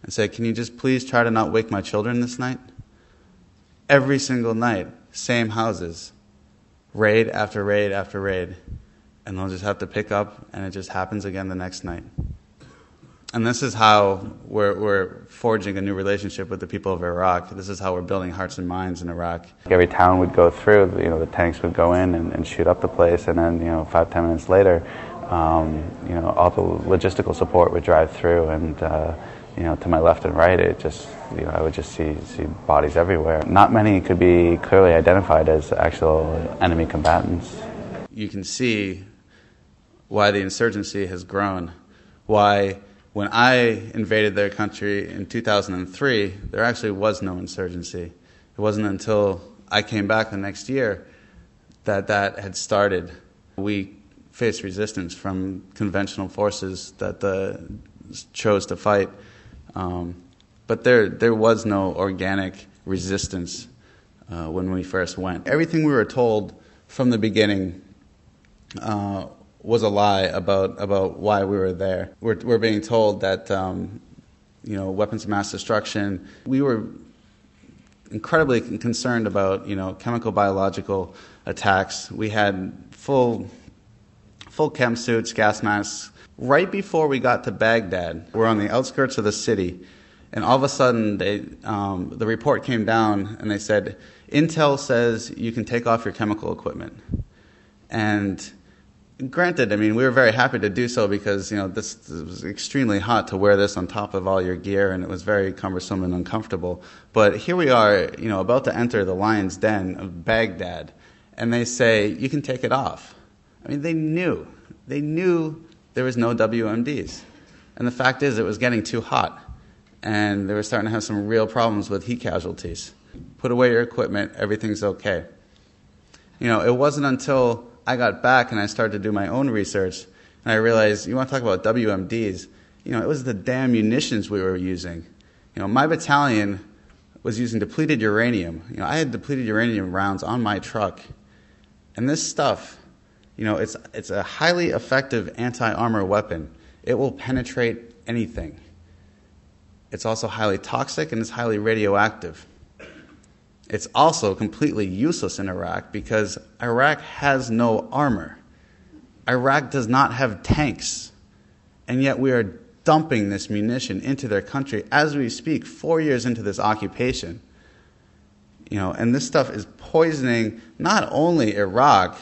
and say, can you just please try to not wake my children this night? Every single night, same houses, raid after raid after raid, and they'll just have to pick up, and it just happens again the next night. And this is how we're forging a new relationship with the people of Iraq. This is how we're building hearts and minds in Iraq. Every town would go through, the tanks would go in and shoot up the place, and then 5-10 minutes later, all the logistical support would drive through, and to my left and right, it just I would just see bodies everywhere. Not many could be clearly identified as actual enemy combatants. You can see why the insurgency has grown, why when I invaded their country in 2003, there actually was no insurgency. It wasn't until I came back the next year that had started. We faced resistance from conventional forces that chose to fight. But there was no organic resistance when we first went. Everything we were told from the beginning was a lie about why we were there. We're being told that weapons of mass destruction. We were incredibly concerned about chemical biological attacks. We had full chem suits, gas masks. Right before we got to Baghdad, we're on the outskirts of the city, and all of a sudden the report came down and they said, Intel says you can take off your chemical equipment. And granted, we were very happy to do so because this was extremely hot to wear this on top of all your gear, and it was very cumbersome and uncomfortable. But here we are, about to enter the lion's den of Baghdad, and they say you can take it off. They knew there was no WMDs, and the fact is it was getting too hot, and they were starting to have some real problems with heat casualties. Put away your equipment, everything's okay. It wasn't until I got back and I started to do my own research, and I realized, you want to talk about WMDs, it was the damn munitions we were using. My battalion was using depleted uranium. I had depleted uranium rounds on my truck, and this stuff, it's a highly effective anti-armor weapon. It will penetrate anything. It's also highly toxic and it's highly radioactive. It's also completely useless in Iraq because Iraq has no armor. Iraq does not have tanks. And yet we are dumping this munition into their country as we speak, 4 years into this occupation. And this stuff is poisoning not only Iraq.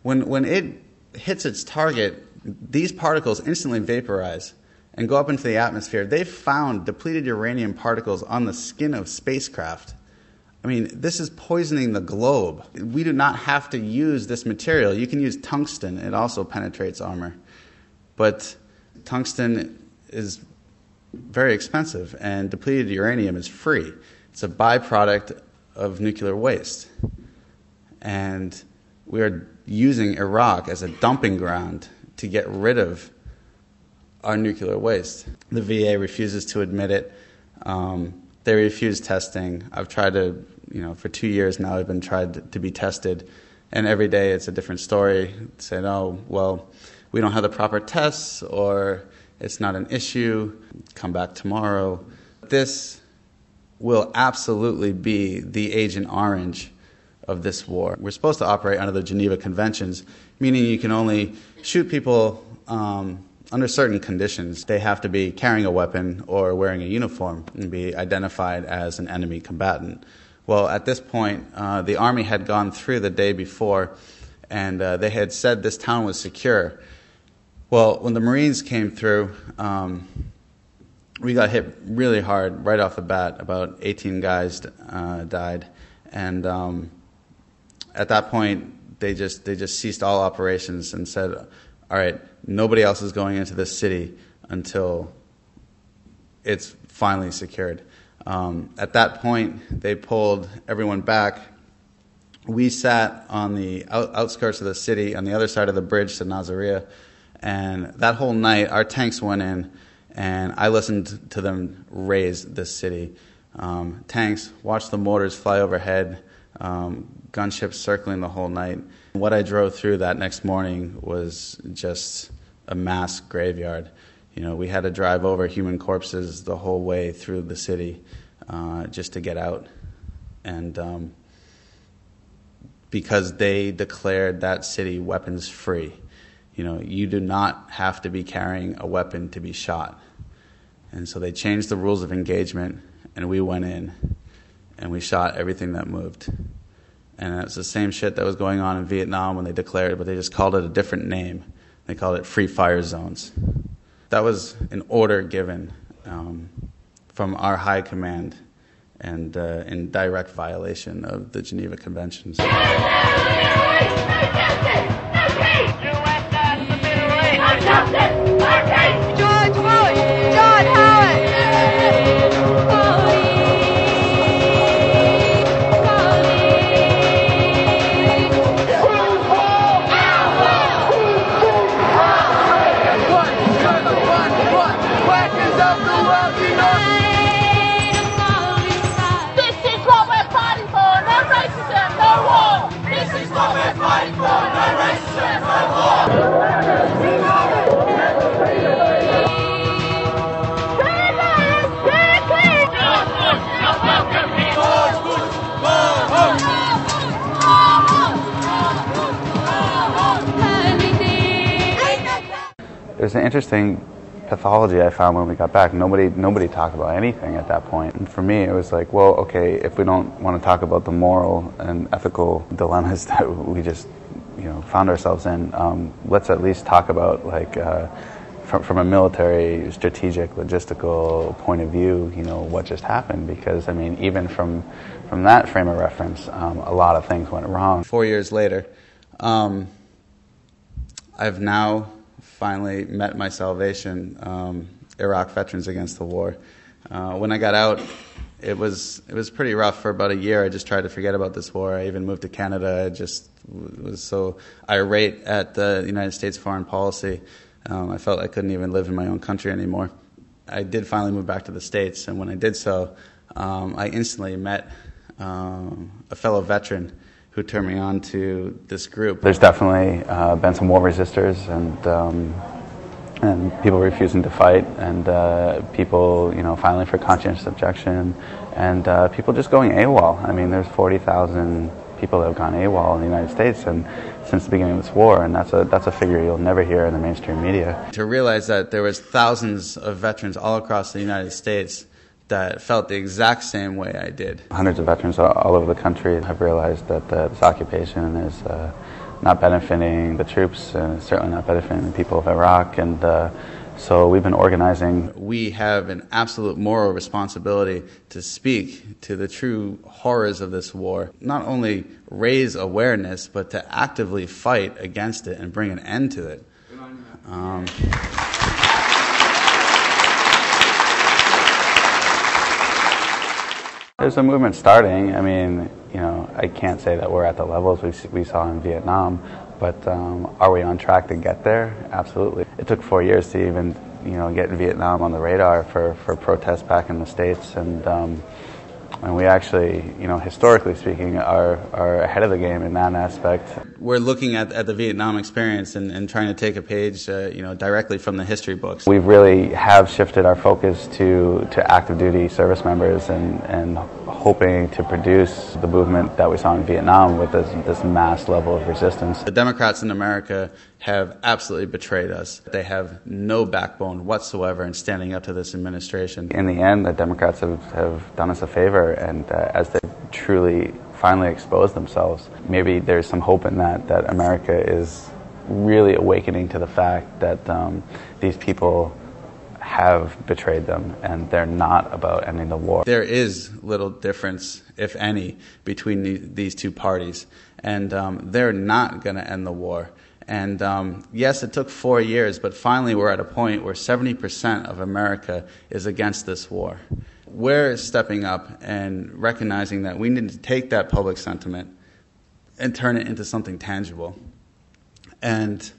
When it hits its target, these particles instantly vaporize and go up into the atmosphere. They've found depleted uranium particles on the skin of spacecraft. This is poisoning the globe. We do not have to use this material. You can use tungsten. It also penetrates armor. But tungsten is very expensive, and depleted uranium is free. It's a byproduct of nuclear waste. And we are using Iraq as a dumping ground to get rid of our nuclear waste. The VA refuses to admit it. They refuse testing. I've tried to, for 2 years now, I've been tried to be tested, and every day it's a different story. Saying, oh, well, we don't have the proper tests, or it's not an issue. Come back tomorrow. This will absolutely be the Agent Orange of this war. We're supposed to operate under the Geneva Conventions, meaning you can only shoot people under certain conditions. They have to be carrying a weapon or wearing a uniform and be identified as an enemy combatant. Well, at this point, the Army had gone through the day before, and they had said this town was secure. Well, when the Marines came through, we got hit really hard right off the bat. About 18 guys died, and at that point, they just ceased all operations and said, all right, nobody else is going into this city until it's finally secured. At that point, they pulled everyone back. We sat on the outskirts of the city, on the other side of the bridge to Nasiriyah, and that whole night, our tanks went in, and I listened to them raise this city. Tanks, watched the mortars fly overhead, gunships circling the whole night. What I drove through that next morning was just a mass graveyard. We had to drive over human corpses the whole way through the city just to get out. And because they declared that city weapons free. You do not have to be carrying a weapon to be shot. And so they changed the rules of engagement, and we went in, and we shot everything that moved. And it's the same shit that was going on in Vietnam when they declared it, but they just called it a different name. They called it free fire zones. That was an order given from our high command, and in direct violation of the Geneva Conventions. There's an interesting pathology I found when we got back. Nobody talked about anything at that point. And for me, it was like, well, okay, if we don't want to talk about the moral and ethical dilemmas that we just, found ourselves in, let's at least talk about, like, from a military, strategic, logistical point of view, what just happened. Because, even from that frame of reference, a lot of things went wrong. 4 years later, I've now finally met my salvation, Iraq Veterans Against the War. When I got out, it was pretty rough for about a year. I just tried to forget about this war. I even moved to Canada. I just was so irate at the United States foreign policy. I felt I couldn't even live in my own country anymore. I did finally move back to the States, and when I did so, I instantly met a fellow veteran who turned me on to this group. There's definitely been some war resistors and people refusing to fight, and people, filing for conscientious objection, and people just going AWOL. There's 40,000 people that have gone AWOL in the United States and since the beginning of this war, and that's a figure you'll never hear in the mainstream media. To realize that there was thousands of veterans all across the United States that felt the exact same way I did. Hundreds of veterans all over the country have realized that this occupation is not benefiting the troops, and certainly not benefiting the people of Iraq, and so we've been organizing. We have an absolute moral responsibility to speak to the true horrors of this war, not only raise awareness, but to actively fight against it and bring an end to it. There's a movement starting. I can't say that we're at the levels we saw in Vietnam, but are we on track to get there? Absolutely. It took 4 years to even, get Vietnam on the radar for protests back in the States, and we actually, historically speaking, are ahead of the game in that aspect. We're looking at the Vietnam experience and trying to take a page, directly from the history books. We really have shifted our focus to active duty service members and hoping to produce the movement that we saw in Vietnam with this mass level of resistance. The Democrats in America have absolutely betrayed us. They have no backbone whatsoever in standing up to this administration. In the end, the Democrats have done us a favor, and as they truly finally expose themselves, maybe there's some hope in that America is really awakening to the fact that these people have betrayed them, and they're not about ending the war. There is little difference, if any, between these two parties, and they're not going to end the war. And yes, it took 4 years, but finally we're at a point where 70% of America is against this war. We're stepping up and recognizing that we need to take that public sentiment and turn it into something tangible. And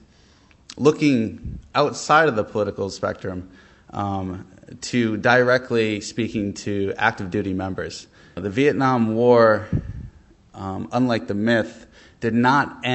looking outside of the political spectrum, to directly speaking to active duty members. The Vietnam War, unlike the myth, did not end